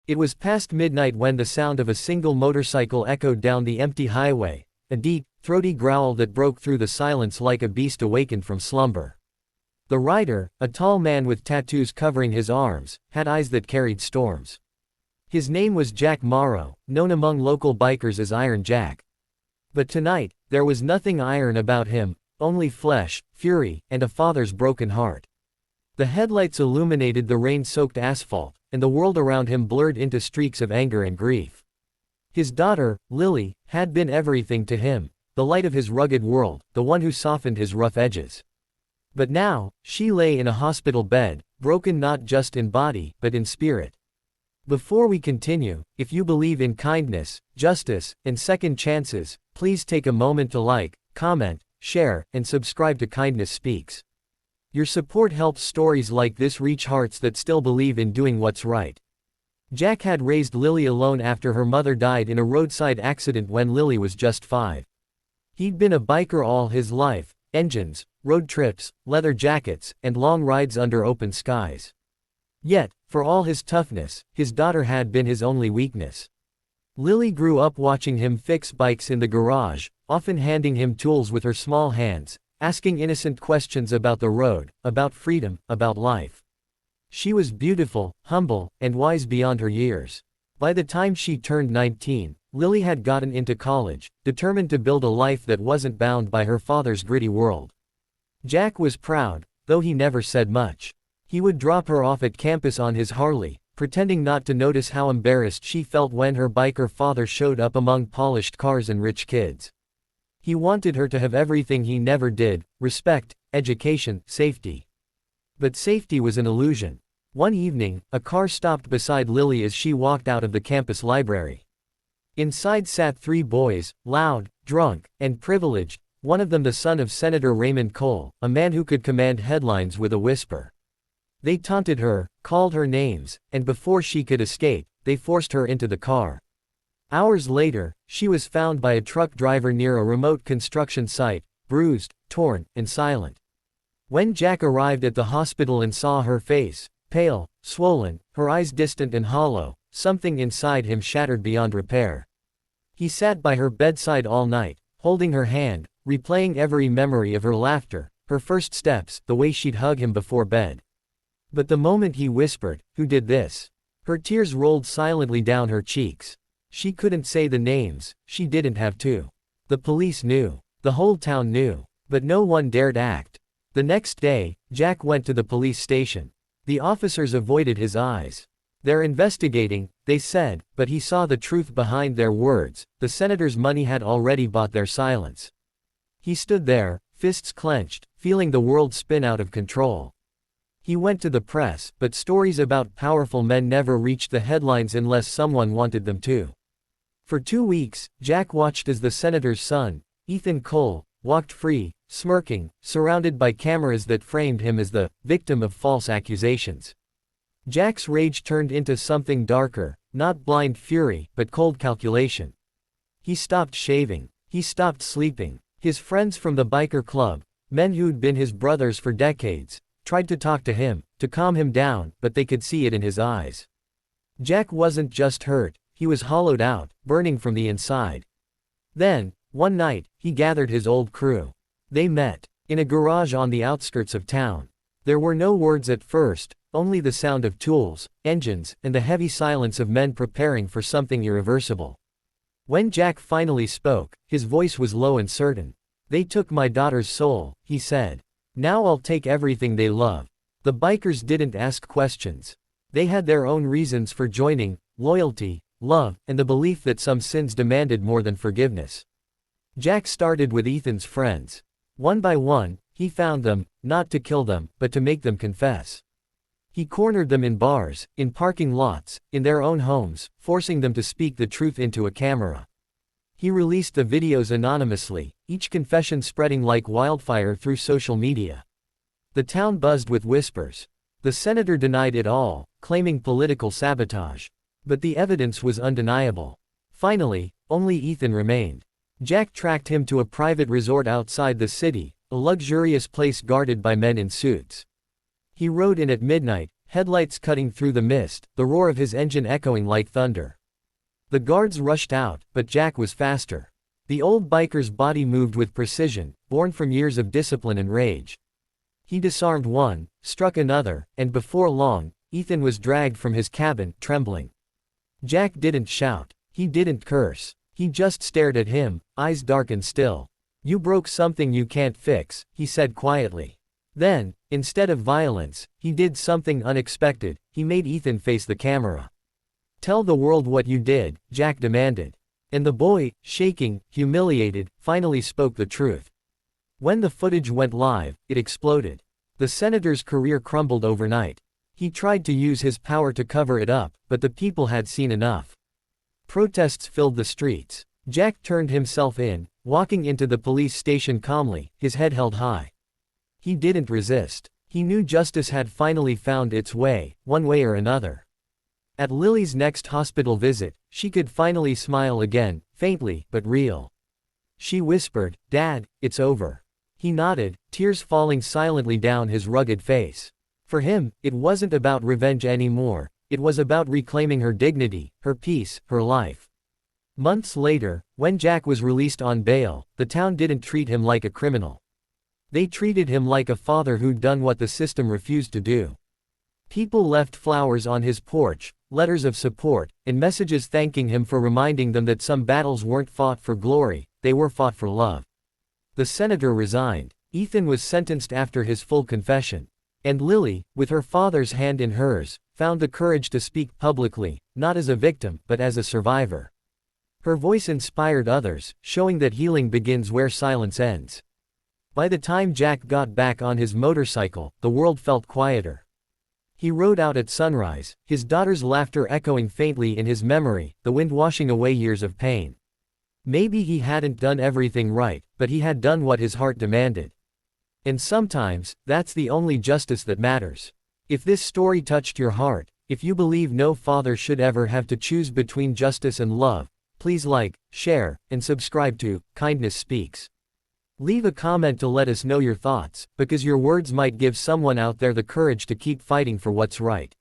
It was past midnight when the sound of a single motorcycle echoed down the empty highway, a deep, throaty growl that broke through the silence like a beast awakened from slumber. The rider, a tall man with tattoos covering his arms, had eyes that carried storms. His name was Jack Morrow, known among local bikers as Iron Jack. But tonight, there was nothing iron about him, only flesh, fury, and a father's broken heart. The headlights illuminated the rain-soaked asphalt, and the world around him blurred into streaks of anger and grief. His daughter, Lily, had been everything to him, the light of his rugged world, the one who softened his rough edges. But now, she lay in a hospital bed, broken not just in body, but in spirit. Before we continue, if you believe in kindness, justice, and second chances, please take a moment to like, comment, share, and subscribe to Kindness Speaks. Your support helps stories like this reach hearts that still believe in doing what's right. Jack had raised Lily alone after her mother died in a roadside accident when Lily was just 5. He'd been a biker all his life, engines, road trips, leather jackets, and long rides under open skies. Yet, for all his toughness, his daughter had been his only weakness. Lily grew up watching him fix bikes in the garage, often handing him tools with her small hands, asking innocent questions about the road, about freedom, about life. She was beautiful, humble, and wise beyond her years. By the time she turned 19, Lily had gotten into college, determined to build a life that wasn't bound by her father's gritty world. Jack was proud, though he never said much. He would drop her off at campus on his Harley, pretending not to notice how embarrassed she felt when her biker father showed up among polished cars and rich kids. He wanted her to have everything he never did: respect, education, safety. But safety was an illusion. One evening, a car stopped beside Lily as she walked out of the campus library. Inside sat 3 boys, loud, drunk, and privileged, one of them the son of Senator Raymond Cole, a man who could command headlines with a whisper. They taunted her, called her names, and before she could escape, they forced her into the car. Hours later, she was found by a truck driver near a remote construction site, bruised, torn, and silent. When Jack arrived at the hospital and saw her face, pale, swollen, her eyes distant and hollow, something inside him shattered beyond repair. He sat by her bedside all night, holding her hand, replaying every memory of her laughter, her first steps, the way she'd hug him before bed. But the moment he whispered, "Who did this?" her tears rolled silently down her cheeks. She couldn't say the names, she didn't have to. The police knew. The whole town knew. But no one dared act. The next day, Jack went to the police station. The officers avoided his eyes. "They're investigating," they said, but he saw the truth behind their words. The senator's money had already bought their silence. He stood there, fists clenched, feeling the world spin out of control. He went to the press, but stories about powerful men never reached the headlines unless someone wanted them to. For 2 weeks, Jack watched as the senator's son, Ethan Cole, walked free, smirking, surrounded by cameras that framed him as the victim of false accusations. Jack's rage turned into something darker, not blind fury, but cold calculation. He stopped shaving. He stopped sleeping. His friends from the biker club, men who'd been his brothers for decades, tried to talk to him, to calm him down, but they could see it in his eyes. Jack wasn't just hurt, he was hollowed out, burning from the inside. Then, one night, he gathered his old crew. They met in a garage on the outskirts of town. There were no words at first, only the sound of tools, engines, and the heavy silence of men preparing for something irreversible. When Jack finally spoke, his voice was low and certain. "They took my daughter's soul," he said. "Now I'll take everything they love." The bikers didn't ask questions. They had their own reasons for joining: loyalty, love, and the belief that some sins demanded more than forgiveness. Jack started with Ethan's friends. One by one, he found them, not to kill them, but to make them confess. He cornered them in bars, in parking lots, in their own homes, forcing them to speak the truth into a camera. He released the videos anonymously, each confession spreading like wildfire through social media. The town buzzed with whispers. The senator denied it all, claiming political sabotage. But the evidence was undeniable. Finally, only Ethan remained. Jack tracked him to a private resort outside the city, a luxurious place guarded by men in suits. He rode in at midnight, headlights cutting through the mist, the roar of his engine echoing like thunder. The guards rushed out, but Jack was faster. The old biker's body moved with precision, born from years of discipline and rage. He disarmed one, struck another, and before long, Ethan was dragged from his cabin, trembling. Jack didn't shout. He didn't curse. He just stared at him, eyes dark and still. "You broke something you can't fix," he said quietly. Then, instead of violence, he did something unexpected. He made Ethan face the camera. "Tell the world what you did," Jack demanded. And the boy, shaking, humiliated, finally spoke the truth. When the footage went live, it exploded. The senator's career crumbled overnight. He tried to use his power to cover it up, but the people had seen enough. Protests filled the streets. Jack turned himself in, walking into the police station calmly, his head held high. He didn't resist. He knew justice had finally found its way, one way or another. At Lily's next hospital visit, she could finally smile again, faintly, but real. She whispered, "Dad, it's over." He nodded, tears falling silently down his rugged face. For him, it wasn't about revenge anymore, it was about reclaiming her dignity, her peace, her life. Months later, when Jack was released on bail, the town didn't treat him like a criminal. They treated him like a father who'd done what the system refused to do. People left flowers on his porch, letters of support, and messages thanking him for reminding them that some battles weren't fought for glory, they were fought for love. The senator resigned. Ethan was sentenced after his full confession. And Lily, with her father's hand in hers, found the courage to speak publicly, not as a victim, but as a survivor. Her voice inspired others, showing that healing begins where silence ends. By the time Jack got back on his motorcycle, the world felt quieter. He rode out at sunrise, his daughter's laughter echoing faintly in his memory, the wind washing away years of pain. Maybe he hadn't done everything right, but he had done what his heart demanded. And sometimes, that's the only justice that matters. If this story touched your heart, if you believe no father should ever have to choose between justice and love, please like, share, and subscribe to Kindness Speaks. Leave a comment to let us know your thoughts, because your words might give someone out there the courage to keep fighting for what's right.